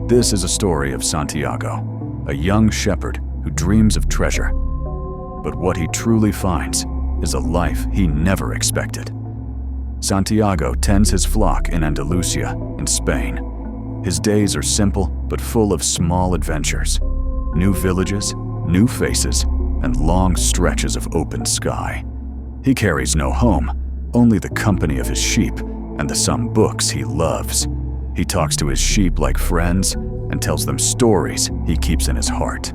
This is a story of Santiago, a young shepherd who dreams of treasure. But what he truly finds is a life he never expected. Santiago tends his flock in Andalusia, in Spain. His days are simple but full of small adventures, new villages, new faces, and long stretches of open sky. He carries no home, only the company of his sheep and some books he loves. He talks to his sheep like friends and tells them stories he keeps in his heart.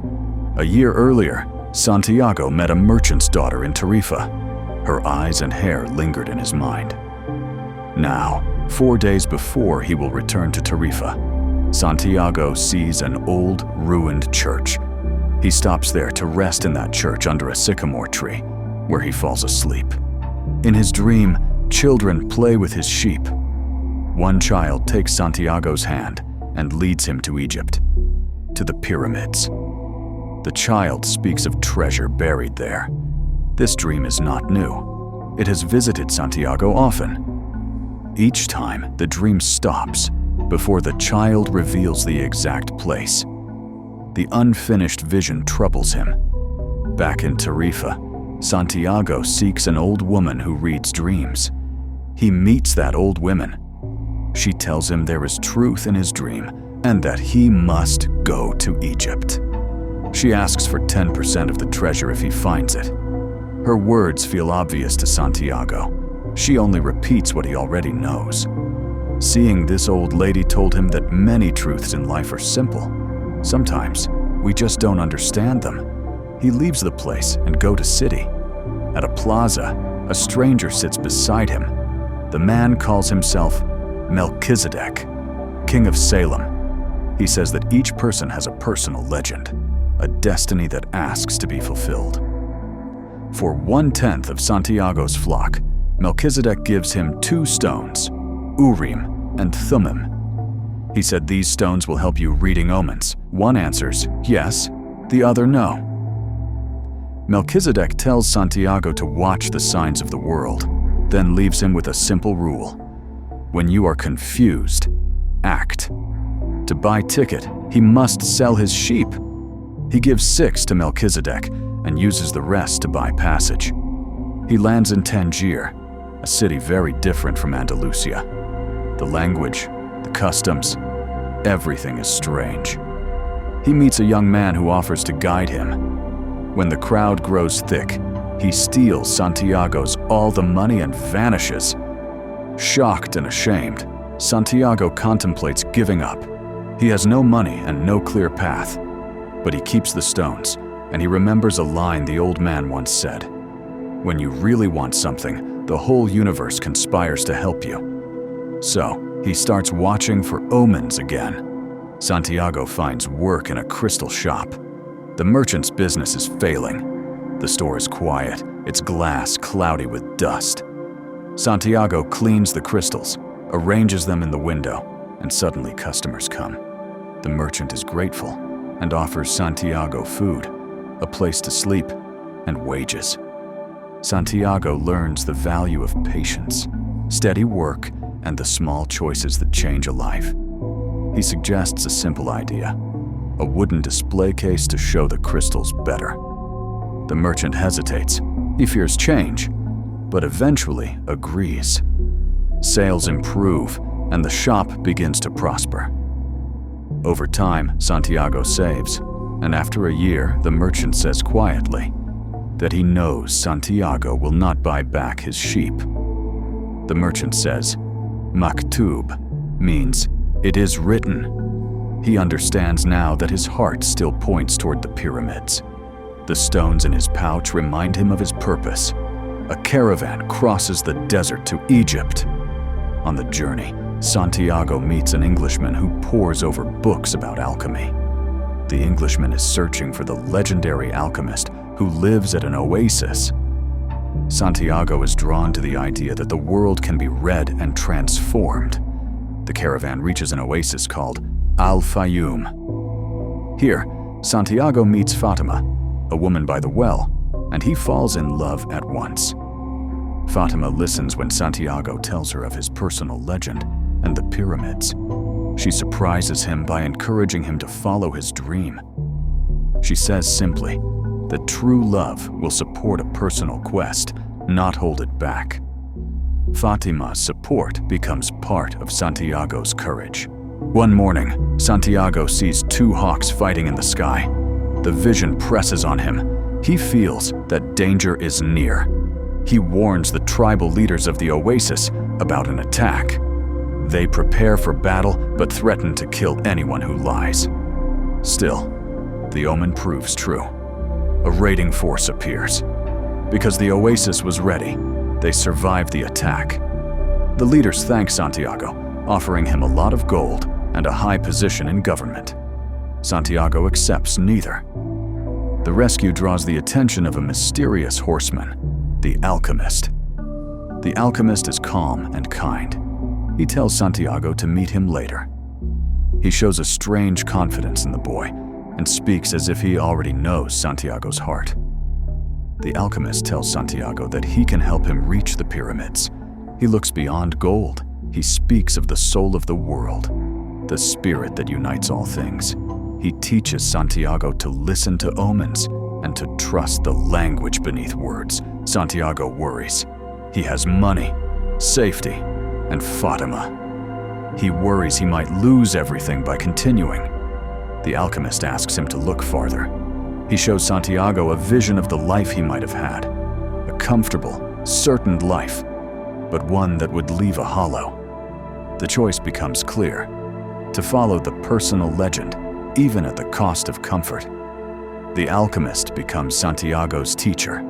A year earlier, Santiago met a merchant's daughter in Tarifa. Her eyes and hair lingered in his mind. Now, 4 days before he will return to Tarifa, Santiago sees an old, ruined church. He stops there to rest in that church under a sycamore tree, where he falls asleep. In his dream, children play with his sheep. One child takes Santiago's hand and leads him to Egypt, to the pyramids. The child speaks of treasure buried there. This dream is not new. It has visited Santiago often. Each time, the dream stops before the child reveals the exact place. The unfinished vision troubles him. Back in Tarifa, Santiago seeks an old woman who reads dreams. He meets that old woman. She tells him there is truth in his dream and that he must go to Egypt. She asks for 10% of the treasure if he finds it. Her words feel obvious to Santiago. She only repeats what he already knows. Seeing this old lady told him that many truths in life are simple. Sometimes we just don't understand them. He leaves the place and goes to city. At a plaza, a stranger sits beside him. The man calls himself Melchizedek, king of Salem. He says that each person has a personal legend, a destiny that asks to be fulfilled. For 1/10 of Santiago's flock, Melchizedek gives him 2 stones, Urim and Thummim. He said these stones will help you reading omens. One answers yes, the other no. Melchizedek tells Santiago to watch the signs of the world, then leaves him with a simple rule. When you are confused, act. To buy ticket, he must sell his sheep. He gives 6 to Melchizedek and uses the rest to buy passage. He lands in Tangier, a city very different from Andalusia. The language, the customs, everything is strange. He meets a young man who offers to guide him. When the crowd grows thick, he steals Santiago's all the money and vanishes. Shocked and ashamed, Santiago contemplates giving up. He has no money and no clear path, but he keeps the stones, and he remembers a line the old man once said: "When you really want something, the whole universe conspires to help you." So, he starts watching for omens again. Santiago finds work in a crystal shop. The merchant's business is failing. The store is quiet, its glass cloudy with dust. Santiago cleans the crystals, arranges them in the window, and suddenly customers come. The merchant is grateful and offers Santiago food, a place to sleep, and wages. Santiago learns the value of patience, steady work, and the small choices that change a life. He suggests a simple idea: a wooden display case to show the crystals better. The merchant hesitates. He fears change, but eventually agrees. Sales improve, and the shop begins to prosper. Over time, Santiago saves, and after a year, the merchant says quietly that he knows Santiago will not buy back his sheep. The merchant says, "Maktub" means "it is written." He understands now that his heart still points toward the pyramids. The stones in his pouch remind him of his purpose. A caravan crosses the desert to Egypt. On the journey, Santiago meets an Englishman who pores over books about alchemy. The Englishman is searching for the legendary alchemist who lives at an oasis. Santiago is drawn to the idea that the world can be read and transformed. The caravan reaches an oasis called Al-Fayoum. Here, Santiago meets Fatima, a woman by the well, and he falls in love at once. Fatima listens when Santiago tells her of his personal legend and the pyramids. She surprises him by encouraging him to follow his dream. She says simply that true love will support a personal quest, not hold it back. Fatima's support becomes part of Santiago's courage. One morning, Santiago sees two hawks fighting in the sky. The vision presses on him. He feels that danger is near. He warns the tribal leaders of the oasis about an attack. They prepare for battle but threaten to kill anyone who lies. Still, the omen proves true. A raiding force appears. Because the oasis was ready, they survived the attack. The leaders thank Santiago, offering him a lot of gold and a high position in government. Santiago accepts neither. The rescue draws the attention of a mysterious horseman, the Alchemist. The Alchemist is calm and kind. He tells Santiago to meet him later. He shows a strange confidence in the boy and speaks as if he already knows Santiago's heart. The Alchemist tells Santiago that he can help him reach the pyramids. He looks beyond gold. He speaks of the soul of the world, the spirit that unites all things. He teaches Santiago to listen to omens and to trust the language beneath words. Santiago worries. He has money, safety, and Fatima. He worries he might lose everything by continuing. The Alchemist asks him to look farther. He shows Santiago a vision of the life he might have had. A comfortable, certain life, but one that would leave a hollow. The choice becomes clear: to follow the personal legend, even at the cost of comfort. The Alchemist becomes Santiago's teacher.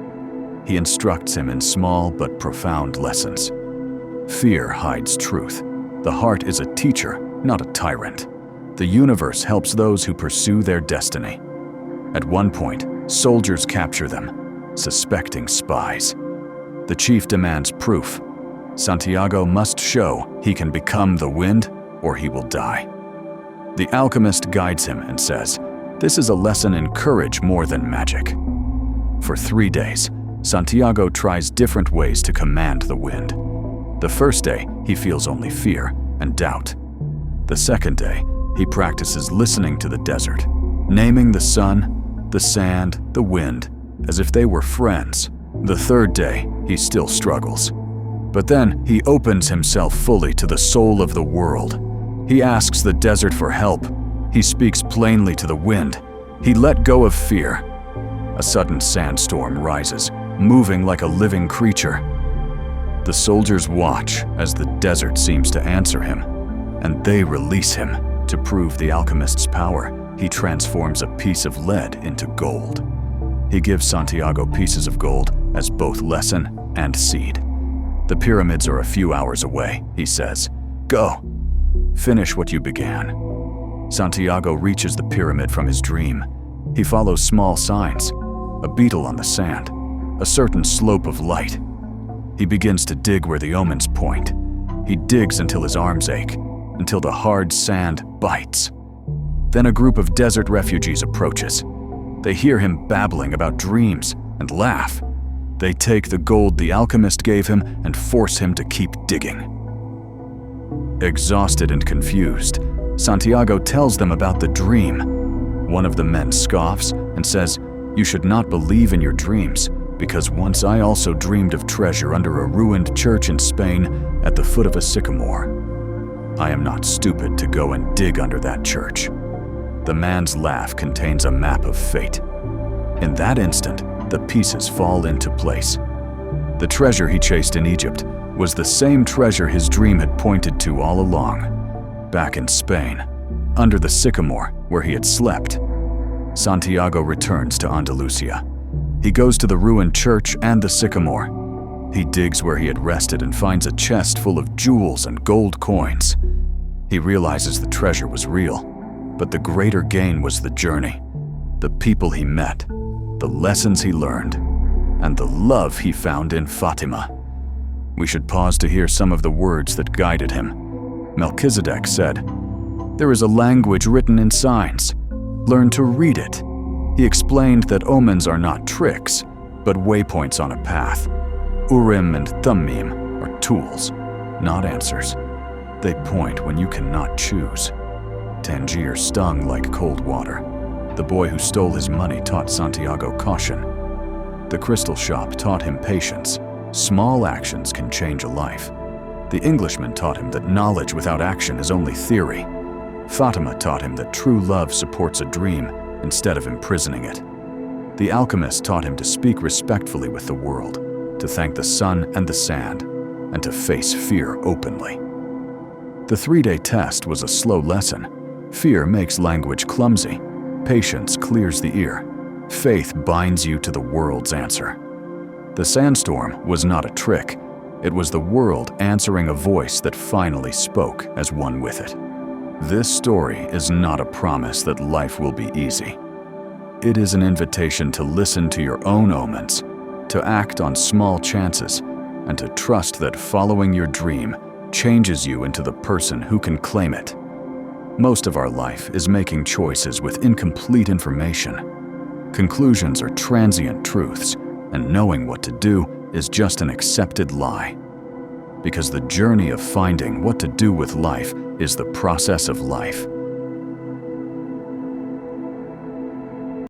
He instructs him in small but profound lessons. Fear hides truth. The heart is a teacher, not a tyrant. The universe helps those who pursue their destiny. At one point, soldiers capture them, suspecting spies. The chief demands proof. Santiago must show he can become the wind or he will die. The Alchemist guides him and says, "This is a lesson in courage more than magic." For 3 days, Santiago tries different ways to command the wind. The first day, he feels only fear and doubt. The second day, he practices listening to the desert, naming the sun, the sand, the wind, as if they were friends. The third day, he still struggles. But then he opens himself fully to the soul of the world. He asks the desert for help. He speaks plainly to the wind. He let go of fear. A sudden sandstorm rises, moving like a living creature. The soldiers watch as the desert seems to answer him, and they release him. To prove the Alchemist's power, he transforms a piece of lead into gold. He gives Santiago pieces of gold as both lesson and seed. "The pyramids are a few hours away," he says. "Go. Finish what you began." Santiago reaches the pyramid from his dream. He follows small signs: a beetle on the sand, a certain slope of light. He begins to dig where the omens point. He digs until his arms ache, until the hard sand bites. Then a group of desert refugees approaches. They hear him babbling about dreams and laugh. They take the gold the Alchemist gave him and force him to keep digging. Exhausted and confused, Santiago tells them about the dream. One of the men scoffs and says, "You should not believe in your dreams, because once I also dreamed of treasure under a ruined church in Spain at the foot of a sycamore. I am not stupid to go and dig under that church." The man's laugh contains a map of fate. In that instant, the pieces fall into place. The treasure he chased in Egypt was the same treasure his dream had pointed to all along. Back in Spain, under the sycamore where he had slept. Santiago returns to Andalusia. He goes to the ruined church and the sycamore. He digs where he had rested and finds a chest full of jewels and gold coins. He realizes the treasure was real, but the greater gain was the journey, the people he met, the lessons he learned, and the love he found in Fatima. We should pause to hear some of the words that guided him. Melchizedek said, "There is a language written in signs. Learn to read it." He explained that omens are not tricks, but waypoints on a path. Urim and Thummim are tools, not answers. They point when you cannot choose. Tangier stung like cold water. The boy who stole his money taught Santiago caution. The crystal shop taught him patience. Small actions can change a life. The Englishman taught him that knowledge without action is only theory. Fatima taught him that true love supports a dream instead of imprisoning it. The alchemist taught him to speak respectfully with the world, to thank the sun and the sand, and to face fear openly. The 3-day test was a slow lesson. Fear makes language clumsy. Patience clears the ear. Faith binds you to the world's answer. The sandstorm was not a trick. It was the world answering a voice that finally spoke as one with it. This story is not a promise that life will be easy. It is an invitation to listen to your own omens, to act on small chances, and to trust that following your dream changes you into the person who can claim it. Most of our life is making choices with incomplete information. Conclusions are transient truths, and knowing what to do is just an accepted lie. Because the journey of finding what to do with life is the process of life.